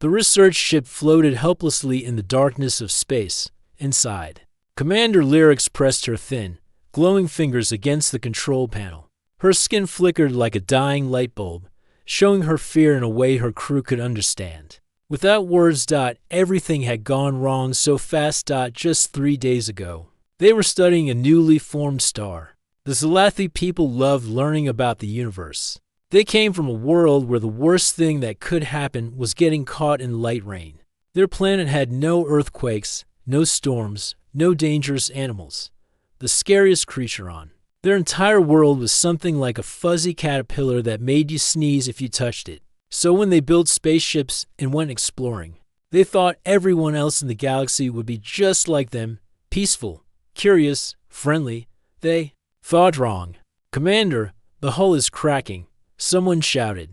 The research ship floated helplessly in the darkness of space. Inside, Commander Lyrics pressed her thin, glowing fingers against the control panel. Her skin flickered like a dying light bulb, showing her fear in a way her crew could understand. Without words, everything had gone wrong so fast. Just 3 days ago, they were studying a newly formed star. The Scifi people loved learning about the universe. They came from a world where the worst thing that could happen was getting caught in light rain. Their planet had no earthquakes, no storms, no dangerous animals. The scariest creature on their entire world was something like a fuzzy caterpillar that made you sneeze if you touched it. So when they built spaceships and went exploring, they thought everyone else in the galaxy would be just like them, peaceful, curious, friendly. They thought wrong. Commander, the hull is cracking, someone shouted.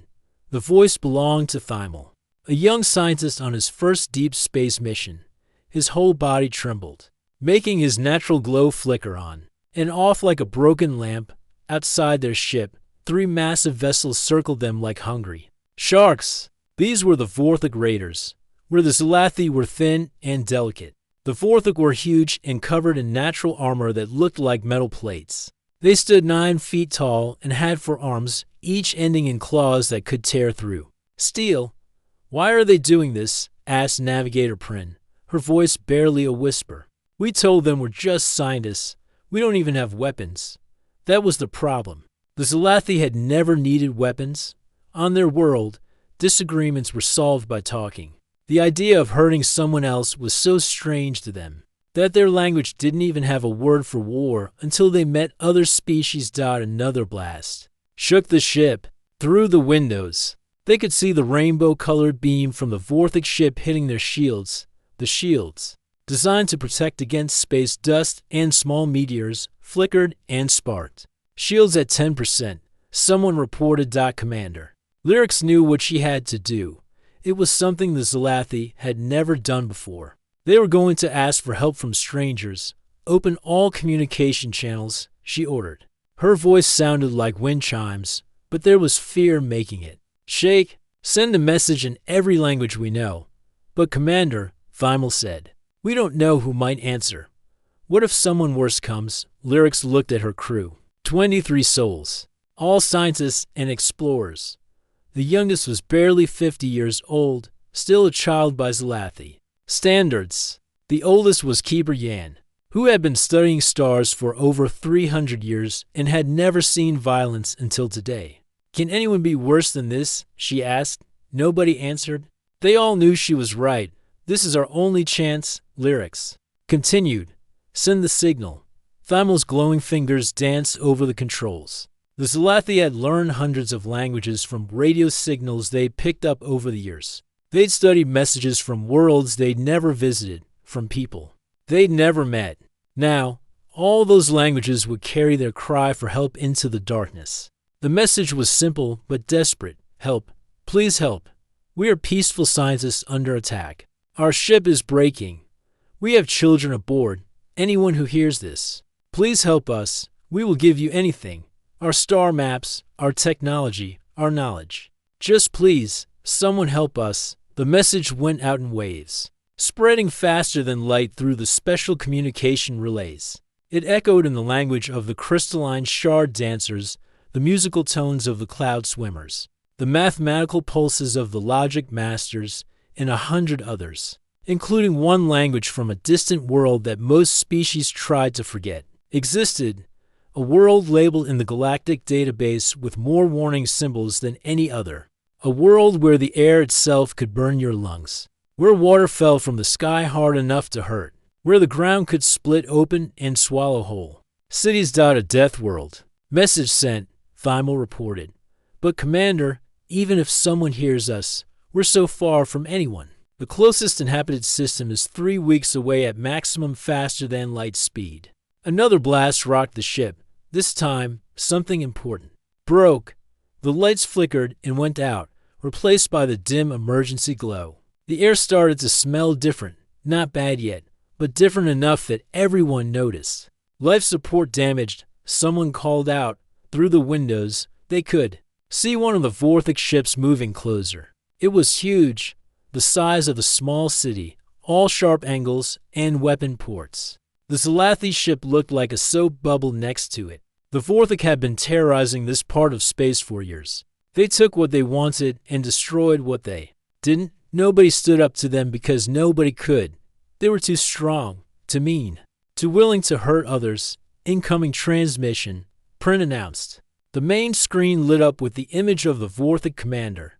The voice belonged to Thymel, a young scientist on his first deep space mission. His whole body trembled, making his natural glow flicker on and off like a broken lamp. Outside their ship, 3 massive vessels circled them like hungry sharks. These were the Vorthok Raiders, where the Scifi were thin and delicate. The Vorthok were huge and covered in natural armor that looked like metal plates. They stood 9 feet tall and had 4 arms, each ending in claws that could tear through steel. "Why are they doing this?" asked Navigator Prin, her voice barely a whisper. "We told them we're just scientists. We don't even have weapons." That was the problem. The Scifi had never needed weapons. On their world, disagreements were solved by talking. The idea of hurting someone else was so strange to them that their language didn't even have a word for war until they met other species. Another blast shook the ship. Through the windows, they could see the rainbow-colored beam from the Vorthok ship hitting their shields. The shields, designed to protect against space dust and small meteors, flickered and sparked. "Shields at 10%, someone reported. Commander Lyrics knew what she had to do. It was something the Scifi had never done before. They were going to ask for help from strangers. "Open all communication channels," she ordered. Her voice sounded like wind chimes, but there was fear making it. "Shake, send a message in every language we know." "But Commander," Thymel said, "we don't know who might answer. What if someone worse comes?" Lyrics looked at her crew. 23 souls, all scientists and explorers. The youngest was barely 50 years old, still a child by Scifi standards. The oldest was Keeper Yan, who had been studying stars for over 300 years and had never seen violence until today. "Can anyone be worse than this?" she asked. Nobody answered. They all knew she was right. "This is our only chance." Lyrics continued. "Send the signal." Thymel's glowing fingers danced over the controls. The Scifi had learned hundreds of languages from radio signals they'd picked up over the years. They'd studied messages from worlds they'd never visited, from people they'd never met. Now, all those languages would carry their cry for help into the darkness. The message was simple but desperate. "Help. Please help. We are peaceful scientists under attack. Our ship is breaking. We have children aboard. Anyone who hears this, please help us. We will give you anything. Our star maps, our technology, our knowledge. Just please, someone help us." The message went out in waves, spreading faster than light through the special communication relays. It echoed in the language of the crystalline shard dancers, the musical tones of the cloud swimmers, the mathematical pulses of the logic masters, and 100 others, including one language from a distant world that most species tried to forget existed. A world labeled in the galactic database with more warning symbols than any other. A world where the air itself could burn your lungs. Where water fell from the sky hard enough to hurt. Where the ground could split open and swallow whole. "Cities. A death world. Message sent," Thymel reported. "But Commander, even if someone hears us, we're so far from anyone. The closest inhabited system is 3 weeks away at maximum faster than light speed." Another blast rocked the ship. This time, something important broke. The lights flickered and went out, replaced by the dim emergency glow. The air started to smell different, not bad yet, but different enough that everyone noticed. "Life support damaged," someone called out. Through the windows, they could see one of the Vorthok ships moving closer. It was huge. the size of a small city, all sharp angles and weapon ports. The Scifi ship looked like a soap bubble next to it. The Vorthok had been terrorizing this part of space for years. They took what they wanted and destroyed what they didn't. Nobody stood up to them because nobody could. They were too strong, too mean, too willing to hurt others. Incoming transmission, print announced. The main screen lit up with the image of the Vorthok commander.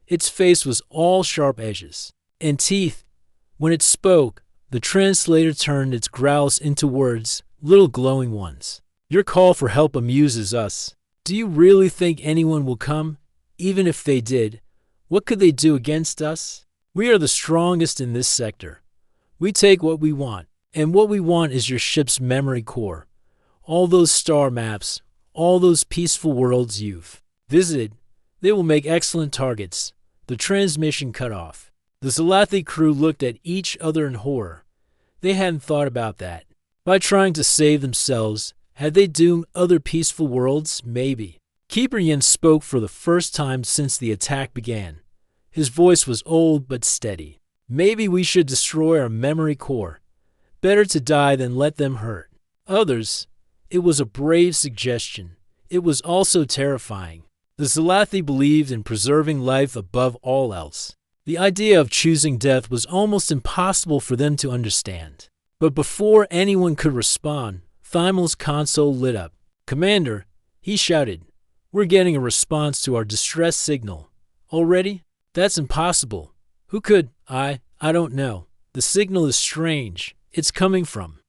Its face was all sharp edges and teeth. When it spoke, the translator turned its growls into words, little glowing ones. Your call for help amuses us. Do you really think anyone will come? Even if they did, what could they do against us? We are the strongest in this sector. We take what we want, and what we want is your ship's memory core. All those star maps, all those peaceful worlds you've visited, they will make excellent targets. The transmission cut off. The Scifi crew looked at each other in horror. They hadn't thought about that. By trying to save themselves, had they doomed other peaceful worlds? Maybe. Keeper Yin spoke for the first time since the attack began. His voice was old but steady. Maybe we should destroy our memory core. Better to die than let them hurt others. It was a brave suggestion. It was also terrifying. The Scifi believed in preserving life above all else. The idea of choosing death was almost impossible for them to understand. But before anyone could respond, Thimel's console lit up. Commander, he shouted, we're getting a response to our distress signal. Already? That's impossible. Who could? I don't know. The signal is strange. It's coming from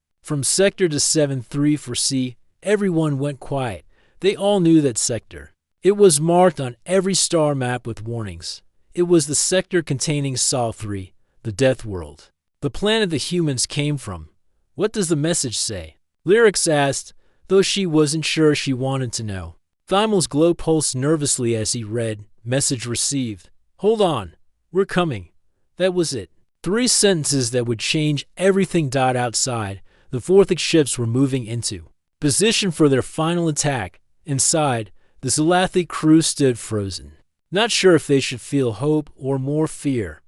sector to 734C. Everyone went quiet. They all knew that sector. It was marked on every star map with warnings. It was the sector containing Sol 3, the Death World, the planet the humans came from. What does the message say? Lyrics asked, though she wasn't sure she wanted to know. Thimel's glow pulsed nervously as he read, message received. Hold on, we're coming. That was it. 3 sentences that would change everything. Outside, the Vorthok ships were moving into position for their final attack. Inside, the Scifi crew stood frozen, not sure if they should feel hope or more fear.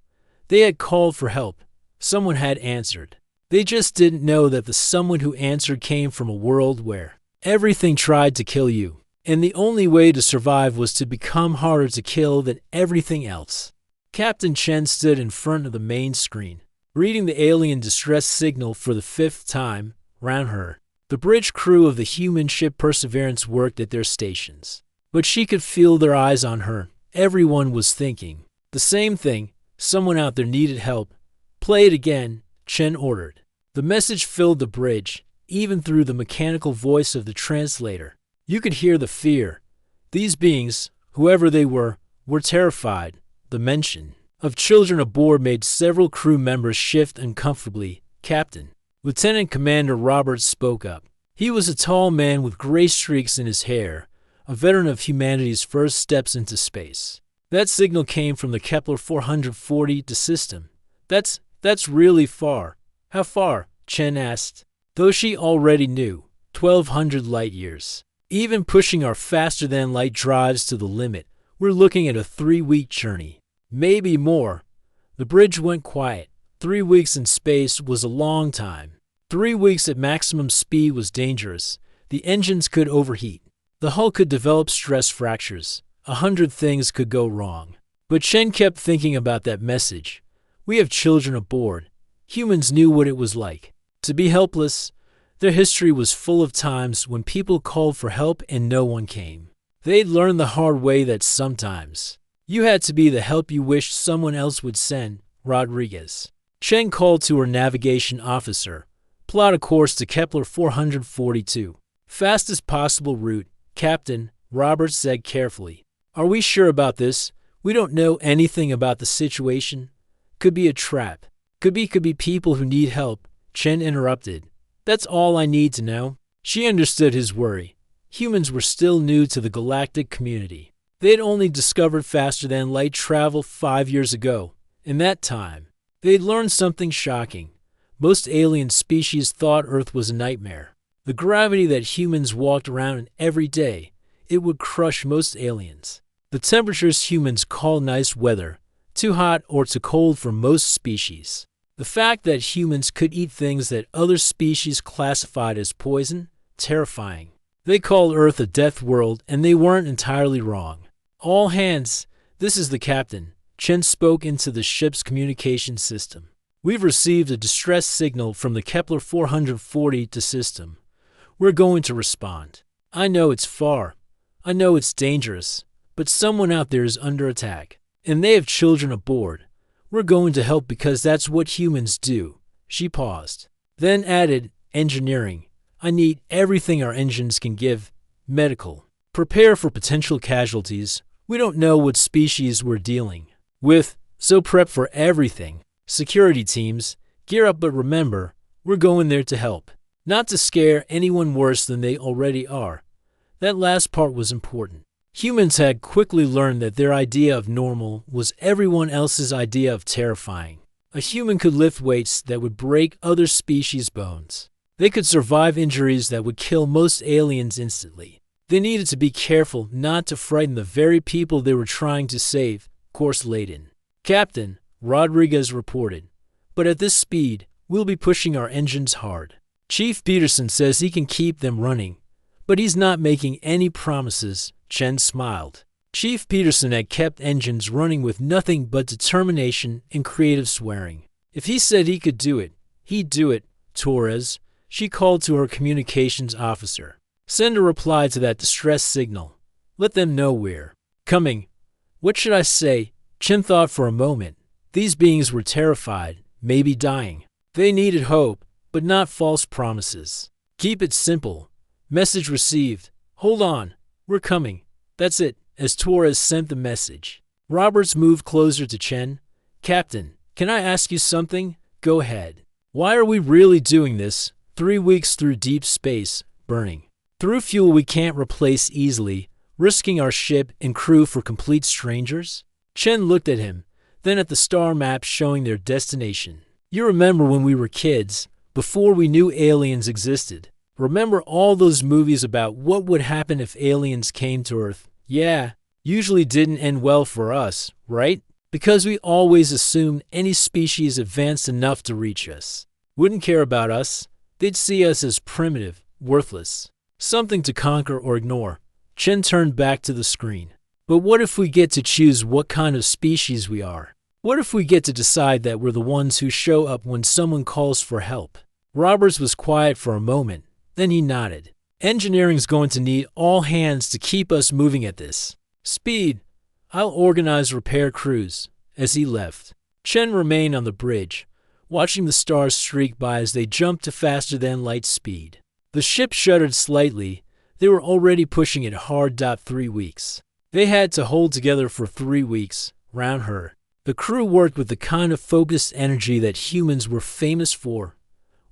They had called for help. Someone had answered. They just didn't know that the someone who answered came from a world where everything tried to kill you, and the only way to survive was to become harder to kill than everything else. Captain Chen stood in front of the main screen, reading the alien distress signal for the 5th time. Round her, the bridge crew of the human ship Perseverance worked at their stations. But she could feel their eyes on her. Everyone was thinking the same thing. Someone out there needed help. Play it again, Chen ordered. The message filled the bridge, even through the mechanical voice of the translator. You could hear the fear. These beings, whoever they were terrified. The mention of children aboard made several crew members shift uncomfortably. Captain. Lieutenant Commander Roberts spoke up. He was a tall man with gray streaks in his hair, a veteran of humanity's first steps into space. That signal came from the Kepler 440 system. That's really far. How far? Chen asked. Though she already knew, 1,200 light years. Even pushing our faster-than-light drives to the limit, we're looking at a 3-week journey. Maybe more. The bridge went quiet. 3 weeks in space was a long time. 3 weeks at maximum speed was dangerous. The engines could overheat. The hull could develop stress fractures. 100 things could go wrong. But Chen kept thinking about that message. We have children aboard. Humans knew what it was like to be helpless. Their history was full of times when people called for help and no one came. They'd learned the hard way that sometimes you had to be the help you wished someone else would send. Rodriguez. Chen called to her navigation officer. Plot a course to Kepler 442. Fastest possible route, Captain, Roberts said carefully. Are we sure about this? We don't know anything about the situation. Could be a trap. Could be people who need help. Chen interrupted. That's all I need to know. She understood his worry. Humans were still new to the galactic community. They had only discovered faster-than-light travel 5 years ago. In that time, they'd learned something shocking. Most alien species thought Earth was a nightmare. The gravity that humans walked around in every day, it would crush most aliens. The temperatures humans call nice weather, too hot or too cold for most species. The fact that humans could eat things that other species classified as poison, terrifying. They called Earth a death world, and they weren't entirely wrong. All hands, this is the captain. Chen spoke into the ship's communication system. We've received a distress signal from the Kepler 440 to system. We're going to respond. I know it's far. I know it's dangerous, but someone out there is under attack, and they have children aboard. We're going to help because that's what humans do. She paused, then added, engineering. I need everything our engines can give. Medical. Prepare for potential casualties. We don't know what species we're dealing with, so prep for everything. Security teams, gear up, but remember, we're going there to help, not to scare anyone worse than they already are. That last part was important. Humans had quickly learned that their idea of normal was everyone else's idea of terrifying. A human could lift weights that would break other species' bones. They could survive injuries that would kill most aliens instantly. They needed to be careful not to frighten the very people they were trying to save, course laden. Captain, Rodriguez reported, but at this speed, we'll be pushing our engines hard. Chief Peterson says he can keep them running, but he's not making any promises. Chen smiled. Chief Peterson had kept engines running with nothing but determination and creative swearing. If he said he could do it, he'd do it. Torres, she called to her communications officer. Send a reply to that distress signal. Let them know we're coming. What should I say? Chen thought for a moment. These beings were terrified, maybe dying. They needed hope, but not false promises. Keep it simple. Message received. Hold on. We're coming. That's it. As Torres sent the message, Roberts moved closer to Chen. Captain, can I ask you something? Go ahead. Why are we really doing this? 3 weeks through deep space, burning through fuel we can't replace easily, risking our ship and crew for complete strangers? Chen looked at him, then at the star map showing their destination. You remember when we were kids, before we knew aliens existed. Remember all those movies about what would happen if aliens came to Earth? Yeah, usually didn't end well for us, right? Because we always assumed any species advanced enough to reach us wouldn't care about us. They'd see us as primitive, worthless, something to conquer or ignore. Chen turned back to the screen. But what if we get to choose what kind of species we are? What if we get to decide that we're the ones who show up when someone calls for help? Roberts was quiet for a moment. Then he nodded. Engineering's going to need all hands to keep us moving at this speed. I'll organize repair crews. As he left, Chen remained on the bridge, watching the stars streak by as they jumped to faster than light speed. The ship shuddered slightly. They were already pushing it hard. 3 weeks. They had to hold together for 3 weeks, round her. The crew worked with the kind of focused energy that humans were famous for,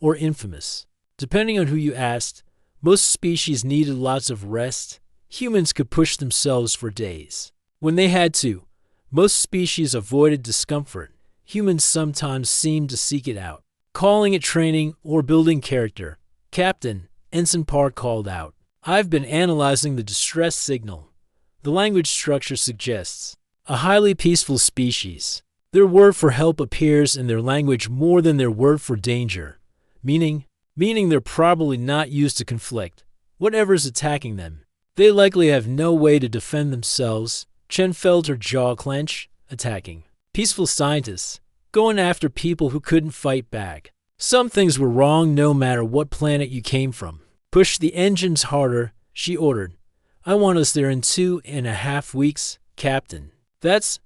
or infamous. Depending on who you asked, most species needed lots of rest. Humans could push themselves for days. When they had to, most species avoided discomfort. Humans sometimes seemed to seek it out, calling it training or building character. Captain, Ensign Park called out. I've been analyzing the distress signal. The language structure suggests a highly peaceful species. Their word for help appears in their language more than their word for danger, meaning they're probably not used to conflict, whatever's attacking them. They likely have no way to defend themselves. Chen felt her jaw clench. Attacking peaceful scientists, going after people who couldn't fight back. Some things were wrong no matter what planet you came from. Push the engines harder, she ordered. I want us there in 2.5 weeks, Captain. That's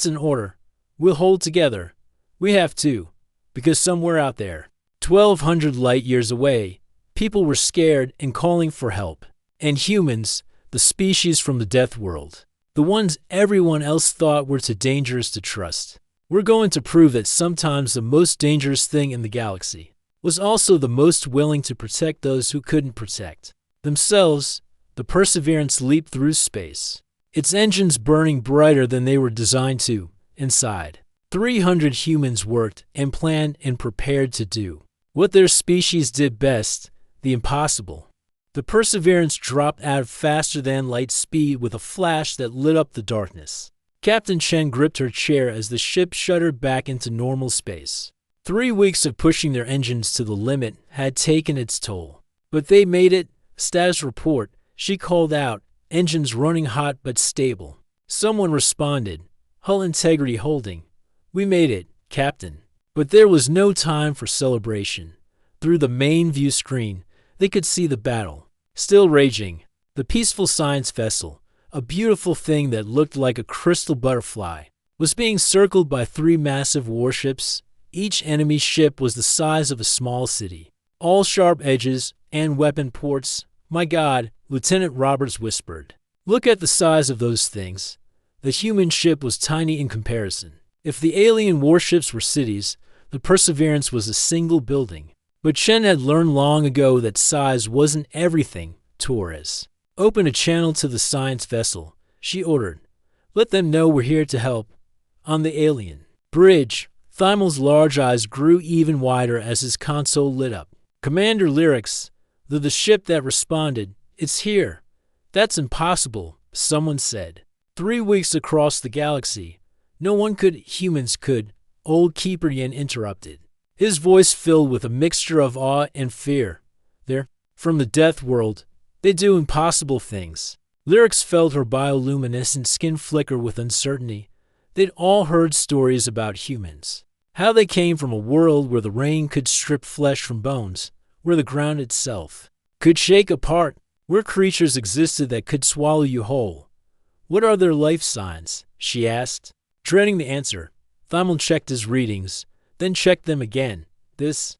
an order. We'll hold together. We have to, because somewhere out there, 1,200 light years away, people were scared and calling for help. And humans, the species from the death world, the ones everyone else thought were too dangerous to trust. We're going to prove that sometimes the most dangerous thing in the galaxy was also the most willing to protect those who couldn't protect themselves. The Perseverance leaped through space, its engines burning brighter than they were designed to. Inside, 300 humans worked and planned and prepared to do what their species did best, the impossible. The Perseverance dropped out faster than light speed with a flash that lit up the darkness. Captain Chen gripped her chair as the ship shuddered back into normal space. 3 weeks of pushing their engines to the limit had taken its toll. But they made it. Status report, she called out, engines running hot but stable. Someone responded, hull integrity holding. We made it, Captain. But there was no time for celebration. Through the main view screen, they could see the battle. Still raging. The peaceful science vessel, a beautiful thing that looked like a crystal butterfly, was being circled by 3 massive warships. Each enemy ship was the size of a small city. All sharp edges and weapon ports. My God, Lieutenant Roberts whispered. Look at the size of those things. The human ship was tiny in comparison. If the alien warships were cities, the Perseverance was a single building. But Chen had learned long ago that size wasn't everything. Torres. Open a channel to the science vessel, she ordered. Let them know we're here to help. On the alien bridge, Thimel's large eyes grew even wider as his console lit up. Commander Lyrics, the ship that responded, it's here. That's impossible, someone said. 3 weeks across the galaxy. No one could, humans could, old Keeper Yin interrupted. His voice filled with a mixture of awe and fear. They're from the death world. They do impossible things. Lyrics felt her bioluminescent skin flicker with uncertainty. They'd all heard stories about humans. How they came from a world where the rain could strip flesh from bones, where the ground itself could shake apart, where creatures existed that could swallow you whole. What are their life signs? She asked. Dreading the answer, Thymel checked his readings, then checked them again. This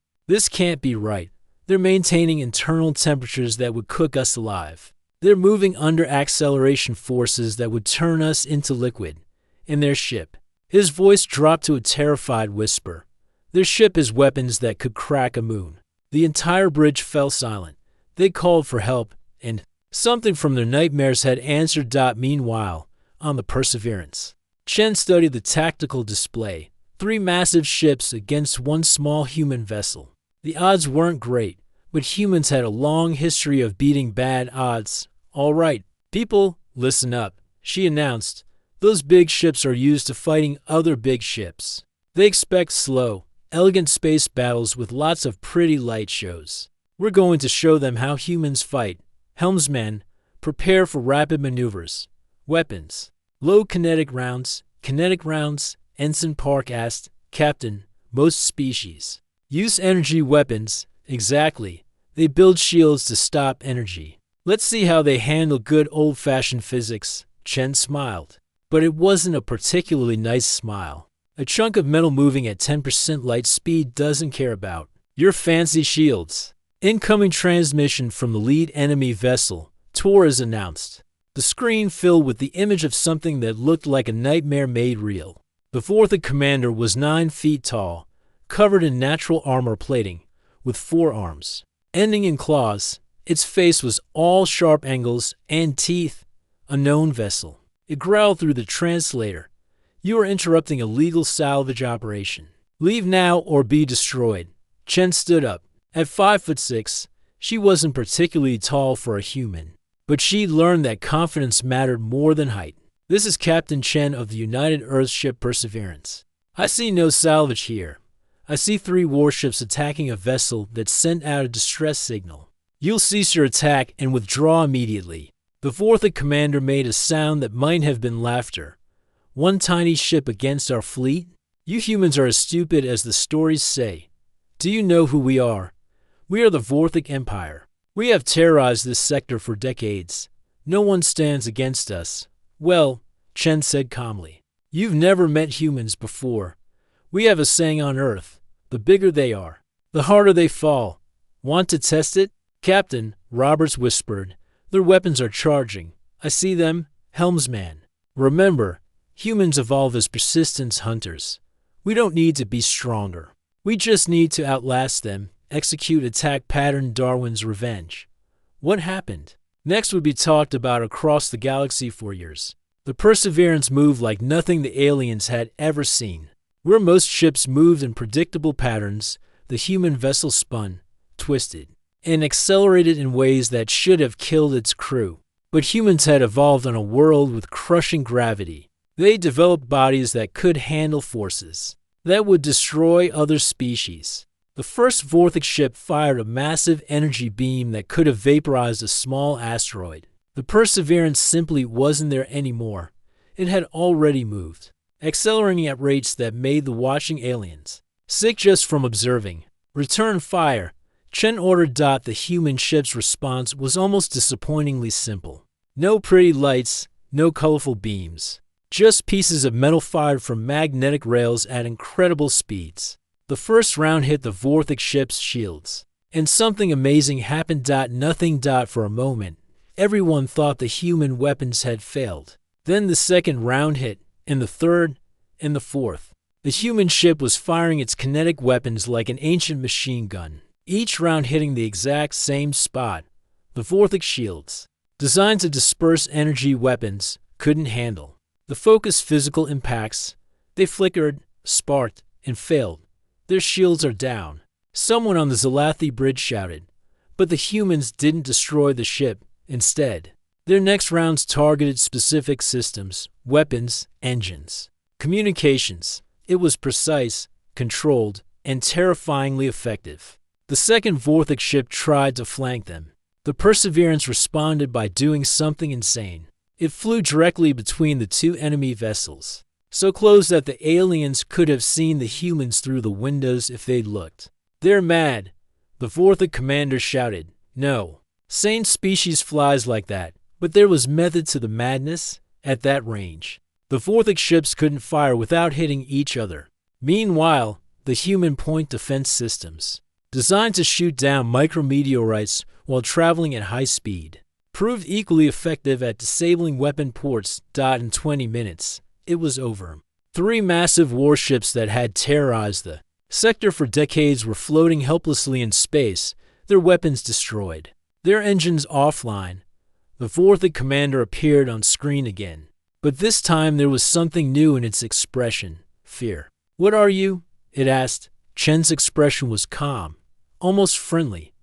can't be right. They're maintaining internal temperatures that would cook us alive. They're moving under acceleration forces that would turn us into liquid. In their ship. His voice dropped to a terrified whisper. Their ship has weapons that could crack a moon. The entire bridge fell silent. They called for help, and something from their nightmares had answered. Meanwhile, on the Perseverance, Chen studied the tactical display. 3 massive ships against 1 small human vessel. The odds weren't great, but humans had a long history of beating bad odds. All right, people, listen up, she announced. Those big ships are used to fighting other big ships. They expect slow, elegant space battles with lots of pretty light shows. We're going to show them how humans fight. Helmsman, prepare for rapid maneuvers. Weapons. Low kinetic rounds, Ensign Park asked. Captain, most species use energy weapons. Exactly. They build shields to stop energy. Let's see how they handle good old-fashioned physics. Chen smiled. But it wasn't a particularly nice smile. A chunk of metal moving at 10% light speed doesn't care about your fancy shields. Incoming transmission from the lead enemy vessel, Torres announced. The screen filled with the image of something that looked like a nightmare made real. The fourth commander was 9 feet tall, covered in natural armor plating, with 4 arms, ending in claws. Its face was all sharp angles and teeth. A known vessel. It growled through the translator. You are interrupting a legal salvage operation. Leave now or be destroyed. Chen stood up. At 5'6", she wasn't particularly tall for a human. But she'd learned that confidence mattered more than height. This is Captain Chen of the United Earthship Perseverance. I see no salvage here. I see 3 warships attacking a vessel that sent out a distress signal. You'll cease your attack and withdraw immediately. The fourth commander made a sound that might have been laughter. 1 tiny ship against our fleet? You humans are as stupid as the stories say. Do you know who we are? We are the Vorthic Empire. We have terrorized this sector for decades. No one stands against us. Well, Chen said calmly. You've never met humans before. We have a saying on Earth. The bigger they are, the harder they fall. Want to test it? Captain, Roberts whispered. Their weapons are charging. I see them, helmsman. Remember, humans evolve as persistence hunters. We don't need to be stronger. We just need to outlast them, execute attack pattern Darwin's revenge. What happened? Next would be talked about across the galaxy for years. The Perseverance moved like nothing the aliens had ever seen. Where most ships moved in predictable patterns, the human vessel spun, twisted, and accelerated in ways that should have killed its crew. But humans had evolved on a world with crushing gravity. They developed bodies that could handle forces that would destroy other species. The first Vorthik ship fired a massive energy beam that could have vaporized a small asteroid. The Perseverance simply wasn't there anymore. It had already moved, accelerating at rates that made the watching aliens sick just from observing. Return fire, Chen ordered. The human ship's response was almost disappointingly simple. No pretty lights, no colorful beams. Just pieces of metal fired from magnetic rails at incredible speeds. The first round hit the Vorthik ship's shields, and something amazing happened. Nothing. For a moment, everyone thought the human weapons had failed. Then the second round hit, and the third, and the fourth. The human ship was firing its kinetic weapons like an ancient machine gun, each round hitting the exact same spot. The Vorthik shields, designed to disperse energy weapons, couldn't handle the focused physical impacts. They flickered, sparked, and failed. Their shields are down, someone on the Zalathi bridge shouted. But the humans didn't destroy the ship. Instead, their next rounds targeted specific systems, weapons, engines, communications. It was precise, controlled, and terrifyingly effective. The second Vorthik ship tried to flank them. The Perseverance responded by doing something insane. It flew directly between the two enemy vessels, so close that the aliens could have seen the humans through the windows if they'd looked. "They're mad," the Vorthik commander shouted. "No sane species flies like that." But there was method to the madness. At that range, the Vorthik ships couldn't fire without hitting each other. Meanwhile, the human point defense systems, designed to shoot down micrometeorites while traveling at high speed, proved equally effective at disabling weapon ports. In 20 minutes, it was over. 3 massive warships that had terrorized the sector for decades were floating helplessly in space, their weapons destroyed, their engines offline. The Vorthik commander appeared on screen again, but this time there was something new in its expression: fear. "What are you?" it asked. Chen's expression was calm, almost friendly,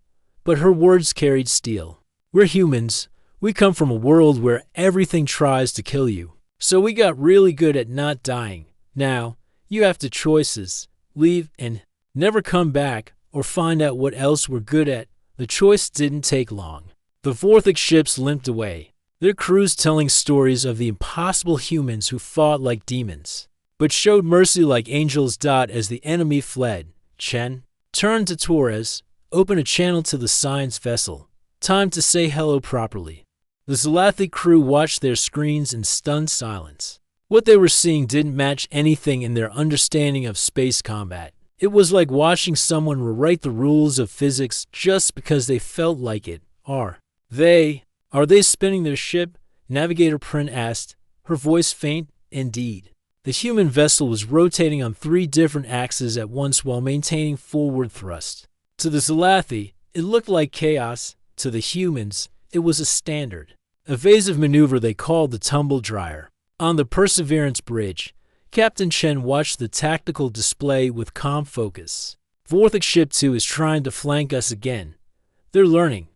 but her words carried steel. "We're humans. We come from a world where everything tries to kill you. So we got really good at not dying. Now, you have 2 choices: leave and never come back, or find out what else we're good at." The choice didn't take long. The Vorthik ships limped away, their crews telling stories of the impossible humans who fought like demons, but showed mercy like angels. As the enemy fled, Chen turned to Torres. "Open a channel to the science vessel. Time to say hello properly." The Zalathi crew watched their screens in stunned silence. What they were seeing didn't match anything in their understanding of space combat. It was like watching someone rewrite the rules of physics just because they felt like it. Are they spinning their ship?" Navigator Prin asked, her voice faint. "Indeed." The human vessel was rotating on 3 different axes at once while maintaining forward thrust. To the Zalathi, it looked like chaos. To the humans, it was a standard, evasive maneuver they called the tumble dryer. On the Perseverance bridge, Captain Chen watched the tactical display with calm focus. "Vorthik Ship 2 is trying to flank us again. They're learning.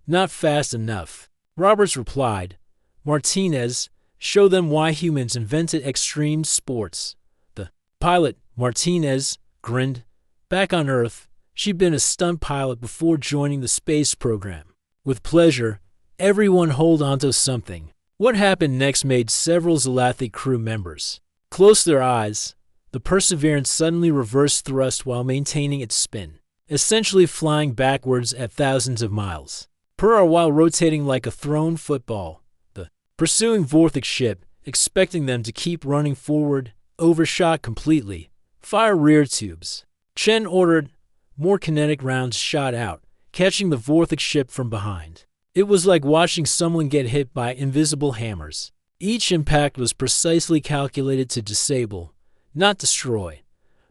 Not fast enough." Roberts replied. "Martinez, show them why humans invented extreme sports." The pilot, Martinez, grinned. Back on Earth, she'd been a stunt pilot before joining the space program. "With pleasure, everyone hold onto something." What happened next made several Zalathi crew members close their eyes. The Perseverance suddenly reversed thrust while maintaining its spin, essentially flying backwards at thousands of miles per hour while rotating like a thrown football. The pursuing Vorthik ship, expecting them to keep running forward, overshot completely. "Fire rear tubes," Chen ordered. More kinetic rounds shot out, catching the Vorthik ship from behind. It was like watching someone get hit by invisible hammers. Each impact was precisely calculated to disable, not destroy.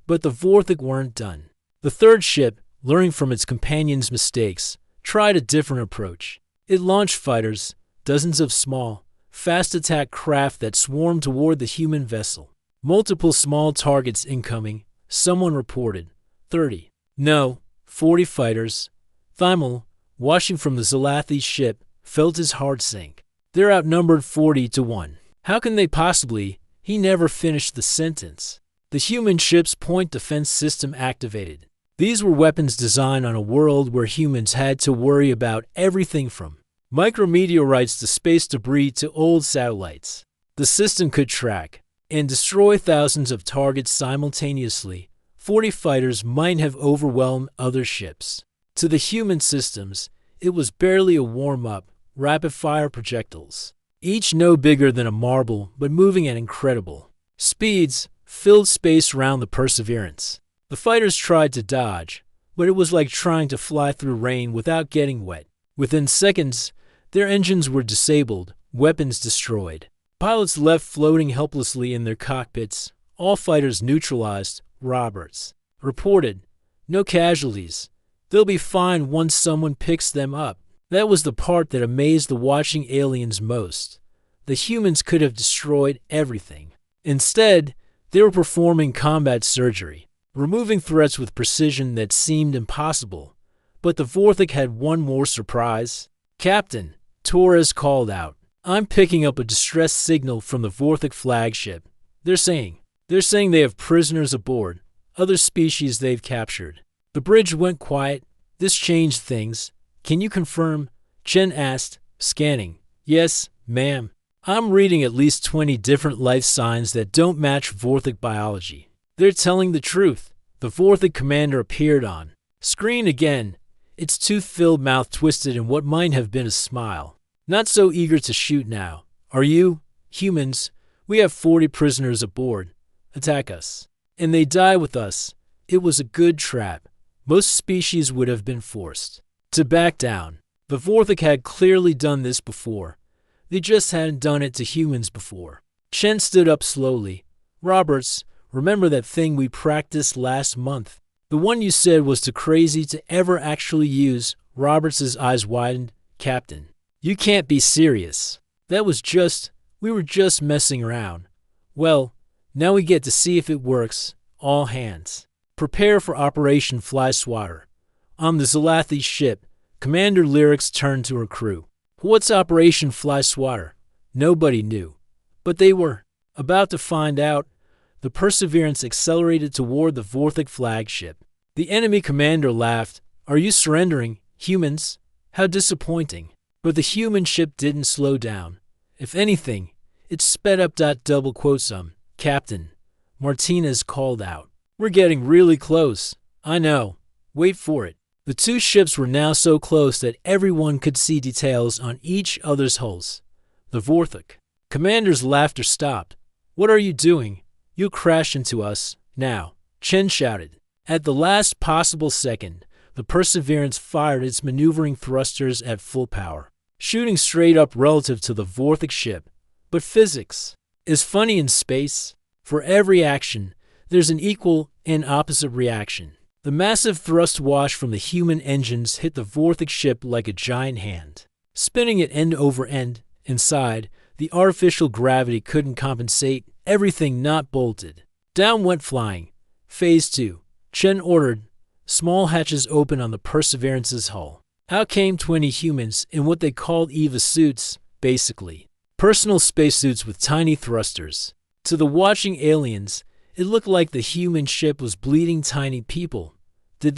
But the Vorthik weren't done. The third ship, learning from its companions' mistakes, tried a different approach. It launched fighters, dozens of small, fast-attack craft that swarmed toward the human vessel. "Multiple small targets incoming," someone reported. 30. No, 40 fighters. Thymel, watching from the Zalathi ship, felt his heart sink. "They're outnumbered 40 to 1. How can they possibly?" He never finished the sentence. The human ship's point defense system activated. These were weapons designed on a world where humans had to worry about everything from micrometeorites to space debris to old satellites. The system could track and destroy thousands of targets simultaneously. 40 fighters might have overwhelmed other ships. To the human systems, it was barely a warm-up, rapid-fire projectiles. Each no bigger than a marble, but moving at incredible speeds, filled space around the Perseverance. The fighters tried to dodge, but it was like trying to fly through rain without getting wet. Within seconds, their engines were disabled, weapons destroyed. Pilots left floating helplessly in their cockpits. All fighters neutralized, Roberts reported. No casualties. They'll be fine once someone picks them up. That was the part that amazed the watching aliens most. The humans could have destroyed everything. Instead, they were performing combat surgery, removing threats with precision that seemed impossible. But the Vorthik had one more surprise. "Captain," Torres called out, "I'm picking up a distress signal from the Vorthik flagship. They're saying they have prisoners aboard, other species they've captured." The bridge went quiet. This changed things. "Can you confirm?" Chen asked, scanning. "Yes, ma'am. I'm reading at least 20 different life signs that don't match Vorthik biology. They're telling the truth." The Vorthik commander appeared on screen again, its tooth-filled mouth twisted in what might have been a smile. "Not so eager to shoot now, are you? Humans, we have 40 prisoners aboard. Attack us, and they die with us. It was a good trap. Most species would have been forced to back down." The Vorthik had clearly done this before. They just hadn't done it to humans before. Chen stood up slowly. "Roberts, remember that thing we practiced last month? The one you said was too crazy to ever actually use?" Roberts' eyes widened. "Captain, you can't be serious. We were just messing around. Well, now we get to see if it works. All hands, prepare for Operation Fly Swatter." On the Zalathi ship, Commander Lyrics turned to her crew. "What's Operation Fly Swatter?" Nobody knew, but they were about to find out. The Perseverance accelerated toward the Vorthik flagship. The enemy commander laughed. "Are you surrendering, humans? How disappointing." But the human ship didn't slow down. If anything, it sped up. Double quote some. "Captain," Martinez called out, "we're getting really close." "I know. Wait for it." The two ships were now so close that everyone could see details on each other's hulls. The Vorthik commander's laughter stopped. "What are you doing? You'll crash into us, now," Chen shouted. At the last possible second, the Perseverance fired its maneuvering thrusters at full power, shooting straight up relative to the Vorthik ship. But physics is funny in space. For every action, there's an equal and opposite reaction. The massive thrust wash from the human engines hit the Vorthik ship like a giant hand, spinning it end over end. Inside, the artificial gravity couldn't compensate. Everything not bolted. Down went flying. Phase 2. Chen ordered. Small hatches open on the Perseverance's hull. Out came 20 humans in what they called EVA suits, basically personal spacesuits with tiny thrusters. To the watching aliens, it looked like the human ship was bleeding tiny people. Did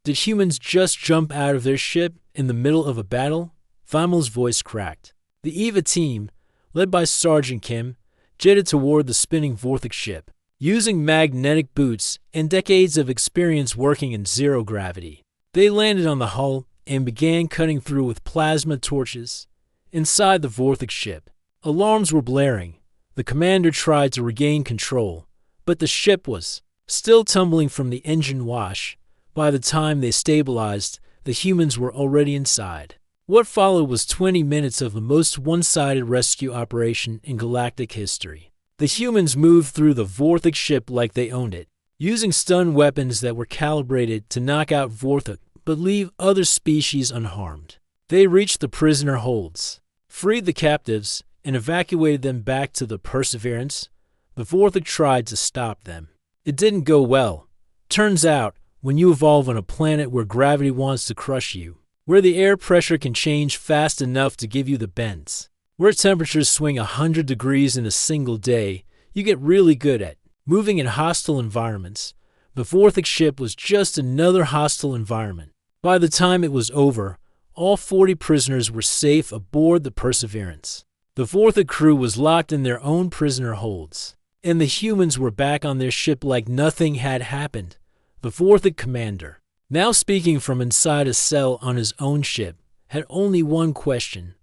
humans just jump out of their ship in the middle of a battle? Vimal's voice cracked. The EVA team, led by Sergeant Kim, jetted toward the spinning Vorthik ship, using magnetic boots and decades of experience working in zero gravity. They landed on the hull and began cutting through with plasma torches. Inside the Vorthik ship, alarms were blaring. The commander tried to regain control, but the ship was still tumbling from the engine wash. By the time they stabilized, the humans were already inside. What followed was 20 minutes of the most one-sided rescue operation in galactic history. The humans moved through the Vorthik ship like they owned it, using stun weapons that were calibrated to knock out Vorthik but leave other species unharmed. They reached the prisoner holds, freed the captives, and evacuated them back to the Perseverance. The Vorthik tried to stop them. It didn't go well. Turns out, when you evolve on a planet where gravity wants to crush you, where the air pressure can change fast enough to give you the bends, Where temperatures swing 100 degrees in a single day, you get really good at moving in hostile environments. The Vorthik ship was just another hostile environment. By the time it was over, all 40 prisoners were safe aboard the Perseverance. The Vorthik crew was locked in their own prisoner holds, and the humans were back on their ship like nothing had happened. The Vorthik commander, now speaking from inside a cell on his own ship, had only one question.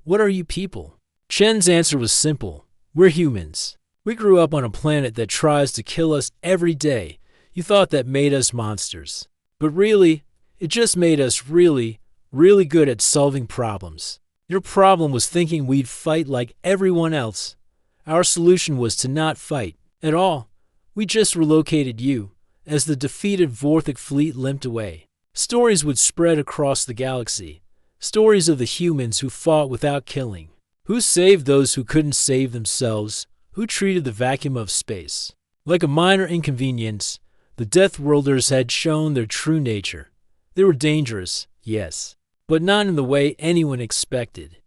What are you people? Chen's answer was simple. We're humans. We grew up on a planet that tries to kill us every day. You thought that made us monsters. But really, it just made us really good at solving problems. Your problem was thinking we'd fight like everyone else. Our solution was to not fight at all. We just relocated you. As the defeated Vorthik fleet limped away, stories would spread across the galaxy. Stories of the humans who fought without killing, who saved those who couldn't save themselves, who treated the vacuum of space like a minor inconvenience. The Deathworlders had shown their true nature. They were dangerous, yes, but not in the way anyone expected.